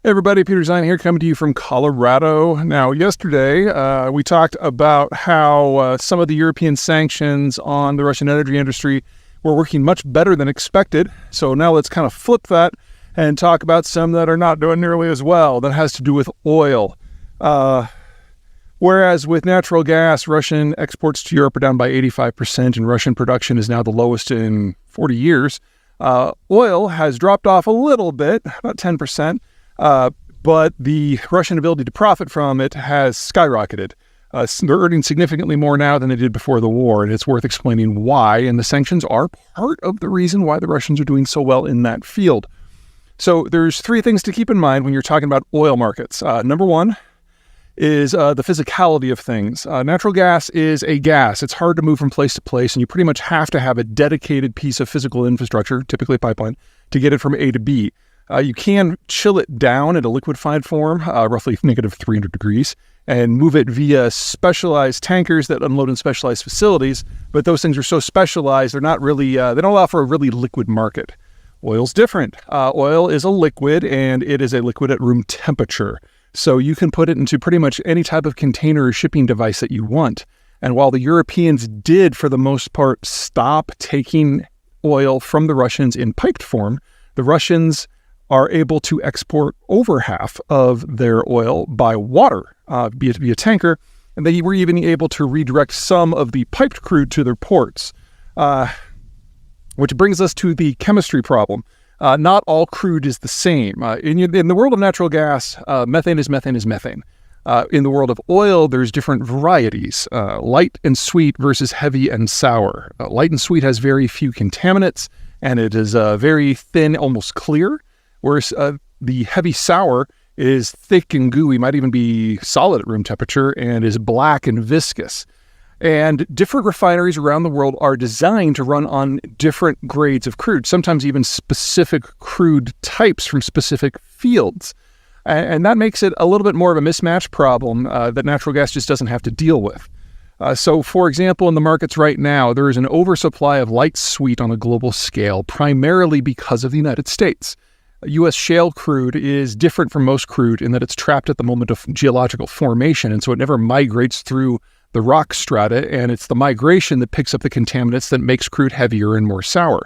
Hey everybody, Peter Zeihan here, coming to you from Colorado. Now, yesterday we talked about how some of the European sanctions on the Russian energy industry were working much better than expected. So now let's kind of flip that and talk about some that are not doing nearly as well. That has to do with oil. Whereas with natural gas, Russian exports to Europe are down by 85%, and Russian production is now the lowest in 40 years. Oil has dropped off a little bit, about 10%. But the Russian ability to profit from it has skyrocketed. They're earning significantly more now than they did before the war, and it's worth explaining why. And the sanctions are part of the reason why the Russians are doing so well in that field. So there's three things to keep in mind when you're talking about oil markets. Number one is the physicality of things. Natural gas is a gas. It's hard to move from place to place, and you pretty much have to have a dedicated piece of physical infrastructure, typically a pipeline, to get it from A to B. You can chill it down in a liquefied form, roughly negative 300 degrees, and move it via specialized tankers that unload in specialized facilities. But those things are so specialized, they're not really, they don't allow for a really liquid market. Oil's different. Oil is a liquid, and it is a liquid at room temperature. So you can put it into pretty much any type of container or shipping device that you want. And while the Europeans did, for the most part, stop taking oil from the Russians in piped form, the Russians are able to export over half of their oil by water, be it via tanker, and they were even able to redirect some of the piped crude to their ports, which brings us to the chemistry problem. Not all crude is the same. In the world of natural gas, methane is methane is methane. In the world of oil, there's different varieties, light and sweet versus heavy and sour. Light and sweet has very few contaminants, and it is very thin, almost clear. Whereas the heavy sour is thick and gooey, might even be solid at room temperature, and is black and viscous. And different refineries around the world are designed to run on different grades of crude, sometimes even specific crude types from specific fields. And that makes it a little bit more of a mismatch problem that natural gas just doesn't have to deal with. So, for example, in the markets right now, there is an oversupply of light sweet on a global scale, primarily because of the United States. U.S. shale crude is different from most crude in that it's trapped at the moment of geological formation, and so it never migrates through the rock strata, and it's the migration that picks up the contaminants that makes crude heavier and more sour.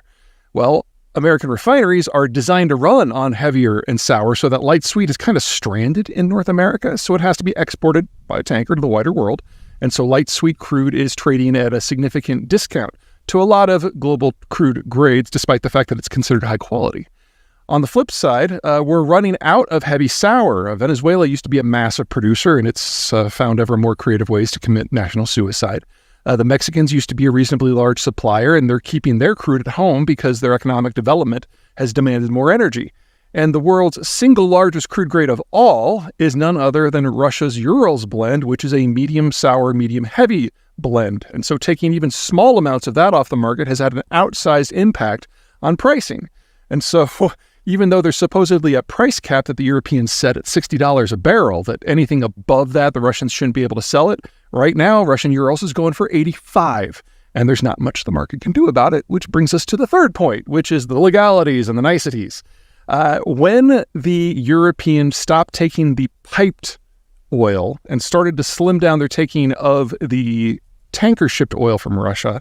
Well, American refineries are designed to run on heavier and sour, so that light sweet is kind of stranded in North America, so it has to be exported by tanker to the wider world, and so light sweet crude is trading at a significant discount to a lot of global crude grades, despite the fact that it's considered high quality. On the flip side, we're running out of heavy sour. Venezuela used to be a massive producer, and it's found ever more creative ways to commit national suicide. The Mexicans used to be a reasonably large supplier, and they're keeping their crude at home because their economic development has demanded more energy. And the world's single largest crude grade of all is none other than Russia's Urals blend, which is a medium sour, medium heavy blend. And so taking even small amounts of that off the market has had an outsized impact on pricing. And so even though there's supposedly a price cap that the Europeans set at $60 a barrel, that anything above that, the Russians shouldn't be able to sell it. Right now, Russian Urals is going for $85, and there's not much the market can do about it, which brings us to the third point, which is the legalities and the niceties. When the Europeans stopped taking the piped oil and started to slim down their taking of the tanker-shipped oil from Russia,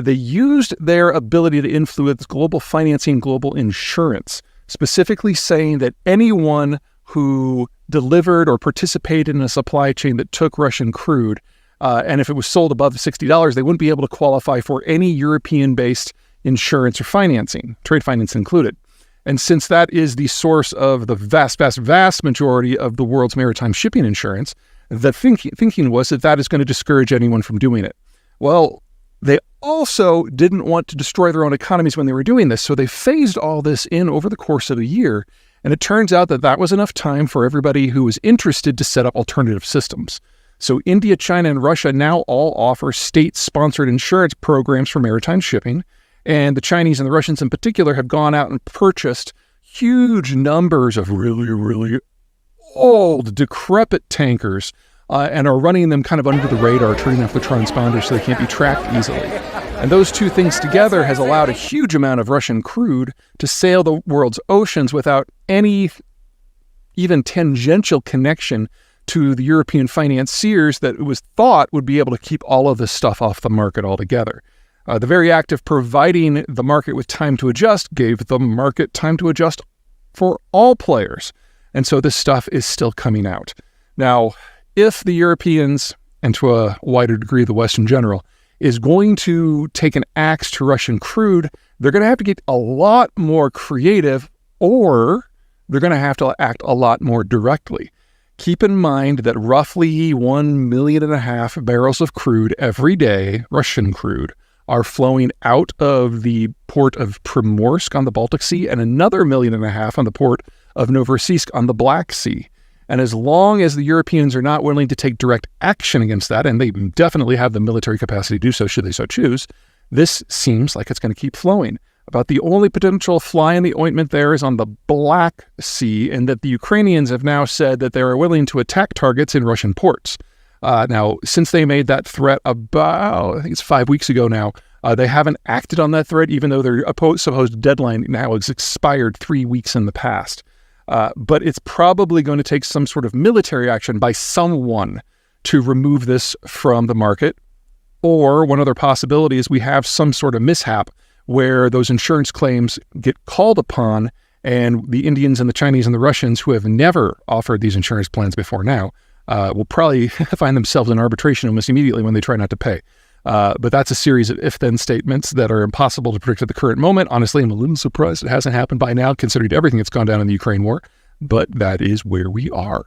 they used their ability to influence global financing, global insurance, specifically saying that anyone who delivered or participated in a supply chain that took Russian crude, and if it was sold above $60, they wouldn't be able to qualify for any European-based insurance or financing, trade finance included. And since that is the source of the vast, vast, vast majority of the world's maritime shipping insurance, the thinking was that that is going to discourage anyone from doing it. Well, they also didn't want to destroy their own economies when they were doing this, so they phased all this in over the course of a year, and it turns out that that was enough time for everybody who was interested to set up alternative systems. So India, China, and Russia now all offer state-sponsored insurance programs for maritime shipping, and the Chinese and the Russians in particular have gone out and purchased huge numbers of really, really old, decrepit tankers and are running them kind of under the radar, turning off the transponders so they can't be tracked easily. And those two things together has allowed a huge amount of Russian crude to sail the world's oceans without any even tangential connection to the European financiers that it was thought would be able to keep all of this stuff off the market altogether. The very act of providing the market with time to adjust gave the market time to adjust for all players. And so this stuff is still coming out. Now, if the Europeans, and to a wider degree the West in general, is going to take an axe to Russian crude, they're going to have to get a lot more creative, or they're going to have to act a lot more directly. Keep in mind that roughly 1.5 million barrels of crude every day, Russian crude, are flowing out of the port of Primorsk on the Baltic Sea and another 1.5 million on the port of Novorossiysk on the Black Sea. And as long as the Europeans are not willing to take direct action against that, and they definitely have the military capacity to do so should they so choose, this seems like it's going to keep flowing. About the only potential fly in the ointment there is on the Black Sea, and that the Ukrainians have now said that they are willing to attack targets in Russian ports. Now, since they made that threat about, I think it's 5 weeks ago now, they haven't acted on that threat, even though their supposed deadline now has expired 3 weeks in the past. But it's probably going to take some sort of military action by someone to remove this from the market. Or one other possibility is we have some sort of mishap where those insurance claims get called upon, and the Indians and the Chinese and the Russians, who have never offered these insurance plans before now, will probably find themselves in arbitration almost immediately when they try not to pay. But that's a series of if-then statements that are impossible to predict at the current moment. Honestly, I'm a little surprised it hasn't happened by now, considering everything that's gone down in the Ukraine war. But that is where we are.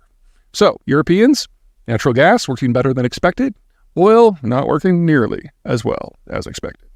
So, Europeans, natural gas working better than expected. Oil not working nearly as well as expected.